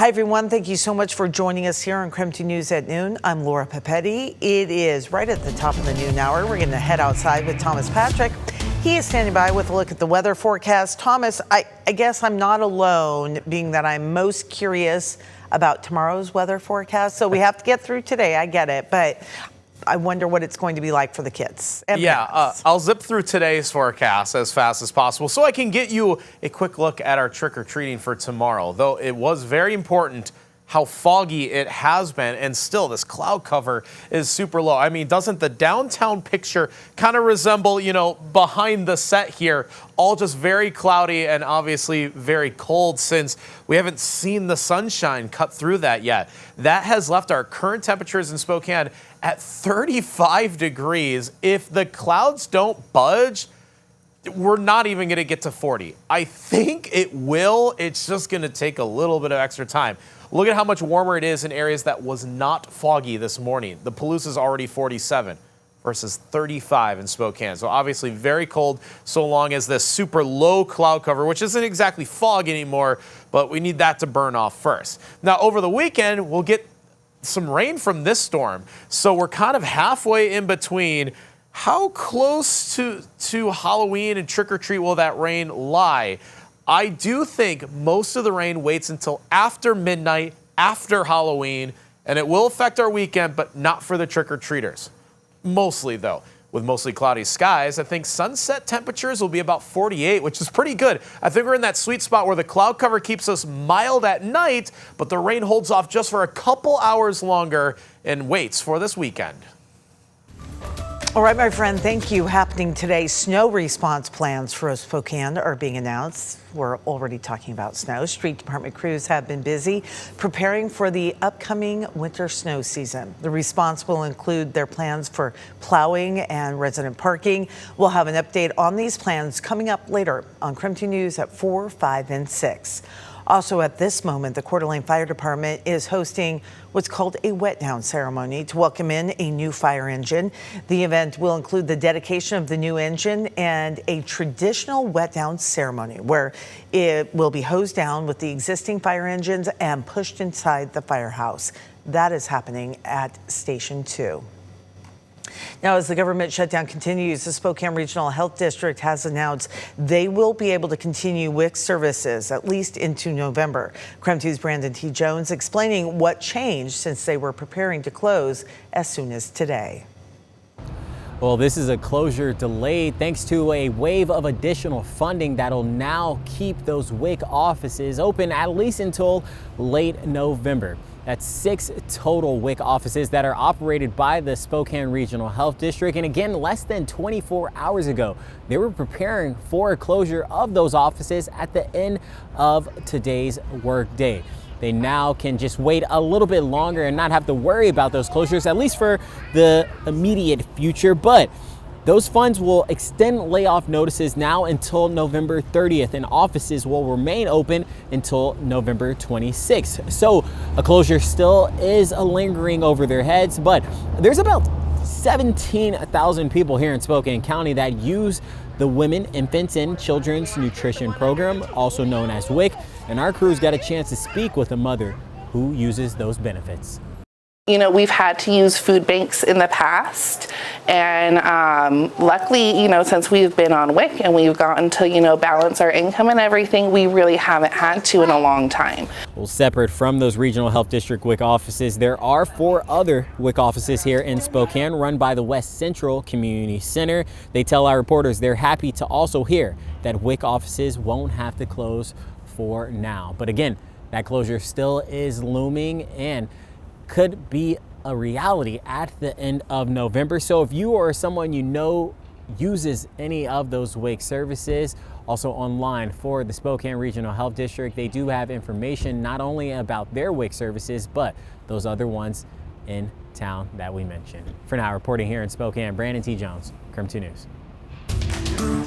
Hi, everyone. Thank you so much for joining us here on KREM 2 News at noon. I'm Laura Papetti. It is right at the top of the noon hour. We're going to head outside with Thomas Patrick. He is standing by with a look at the weather forecast. Thomas, I guess I'm not alone, being that I'm most curious about tomorrow's weather forecast. So we have to get through today. I get it. But I wonder what it's going to be like for the kids. I'll zip through today's forecast as fast as possible so I can get you a quick look at our trick-or-treating for tomorrow. Though it was very important how foggy it has been, and still this cloud cover is super low. I mean, doesn't the downtown picture kind of resemble, behind the set here, all just very cloudy and obviously very cold since we haven't seen the sunshine cut through that yet. That has left our current temperatures in Spokane at 35 degrees. If the clouds don't budge, we're not even going to get to 40. I think it will. It's just going to take a little bit of extra time. Look at how much warmer it is in areas that was not foggy this morning. The Palouse is already 47 versus 35 in Spokane. So obviously very cold so long as this super low cloud cover, which isn't exactly fog anymore, but we need that to burn off first. Now over the weekend, we'll get some rain from this storm. So we're kind of halfway in between. How close to Halloween and trick-or-treat will that rain lie? I do think most of the rain waits until after midnight, after Halloween, and it will affect our weekend, but not for the trick-or-treaters. Mostly, though. With mostly cloudy skies, I think sunset temperatures will be about 48, which is pretty good. I think we're in that sweet spot where the cloud cover keeps us mild at night, but the rain holds off just for a couple hours longer and waits for this weekend. All right, my friend, thank you. Happening today, snow response plans for Spokane are being announced. We're already talking about snow. Street department crews have been busy preparing for the upcoming winter snow season. The response will include their plans for plowing and resident parking. We'll have an update on these plans coming up later on KREM 2 News at 4, 5, and 6. Also at this moment, the Coeur d'Alene Fire Department is hosting what's called a wet down ceremony to welcome in a new fire engine. The event will include the dedication of the new engine and a traditional wet down ceremony where it will be hosed down with the existing fire engines and pushed inside the firehouse. That is happening at Station 2. Now, as the government shutdown continues, the Spokane Regional Health District has announced they will be able to continue WIC services at least into November. KREM 2's Brandon T. Jones explaining what changed since they were preparing to close as soon as today. Well, this is a closure delayed thanks to a wave of additional funding that'll now keep those WIC offices open at least until late November. That's 6 total WIC offices that are operated by the Spokane Regional Health District. And again, less than 24 hours ago, they were preparing for a closure of those offices at the end of today's workday. They now can just wait a little bit longer and not have to worry about those closures, at least for the immediate future. But those funds will extend layoff notices now until November 30th, and offices will remain open until November 26th. So a closure still is lingering over their heads, but there's about 17,000 people here in Spokane County that use the Women, Infants, and Children's Nutrition Program, also known as WIC, and our crew's got a chance to speak with a mother who uses those benefits. We've had to use food banks in the past, and luckily, since we've been on WIC and we've gotten to, balance our income and everything, we really haven't had to in a long time. Well, separate from those regional health district WIC offices, there are 4 other WIC offices here in Spokane run by the West Central Community Center. They tell our reporters they're happy to also hear that WIC offices won't have to close for now. But again, that closure still is looming and could be a reality at the end of November. So if you or someone you know uses any of those WIC services, also online for the Spokane Regional Health District, they do have information not only about their WIC services, but those other ones in town that we mentioned. For now, reporting here in Spokane, Brandon T. Jones, KREM 2 News.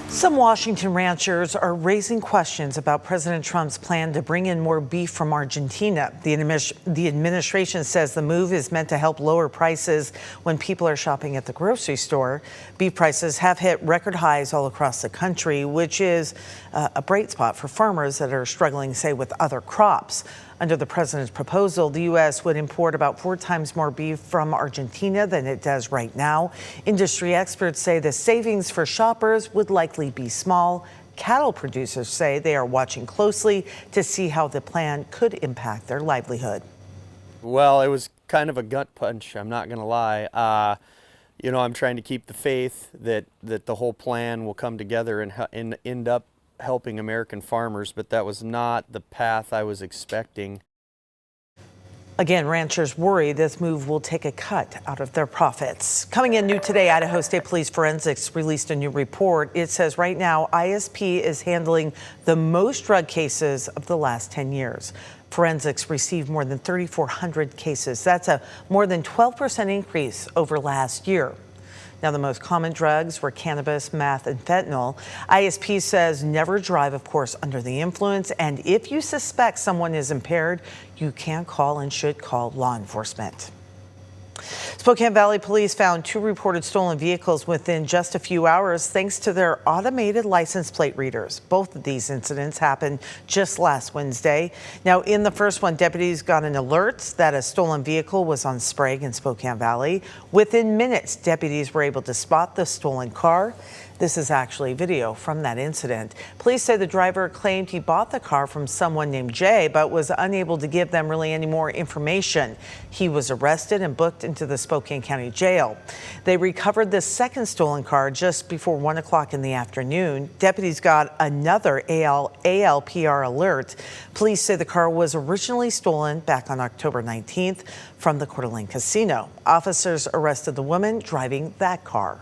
Some Washington ranchers are raising questions about President Trump's plan to bring in more beef from Argentina. The administration says the move is meant to help lower prices when people are shopping at the grocery store. Beef prices have hit record highs all across the country, which is a bright spot for farmers that are struggling, say, with other crops. Under the president's proposal, the U.S. would import about 4 times more beef from Argentina than it does right now. Industry experts say the savings for shoppers would likely be small. Cattle producers say they are watching closely to see how the plan could impact their livelihood. Well, it was kind of a gut punch, I'm not going to lie. You know, I'm trying to keep the faith that the whole plan will come together and end up helping American farmers, but that was not the path I was expecting. Again, ranchers worry this move will take a cut out of their profits. Coming in new today, Idaho State Police Forensics released a new report. It says right now ISP is handling the most drug cases of the last 10 years. Forensics received more than 3,400 cases. That's a more than 12% increase over last year. Now, the most common drugs were cannabis, meth, and fentanyl. ISP says never drive, of course, under the influence. And if you suspect someone is impaired, you can call and should call law enforcement. Spokane Valley Police found 2 reported stolen vehicles within just a few hours thanks to their automated license plate readers. Both of these incidents happened just last Wednesday. Now, in the first one, deputies got an alert that a stolen vehicle was on Sprague in Spokane Valley. Within minutes, deputies were able to spot the stolen car. This is actually video from that incident. Police say the driver claimed he bought the car from someone named Jay, but was unable to give them really any more information. He was arrested and booked into the Spokane County Jail. They recovered the second stolen car just before 1 o'clock in the afternoon. Deputies got another ALPR alert. Police say the car was originally stolen back on October 19th from the Coeur d'Alene Casino. Officers arrested the woman driving that car.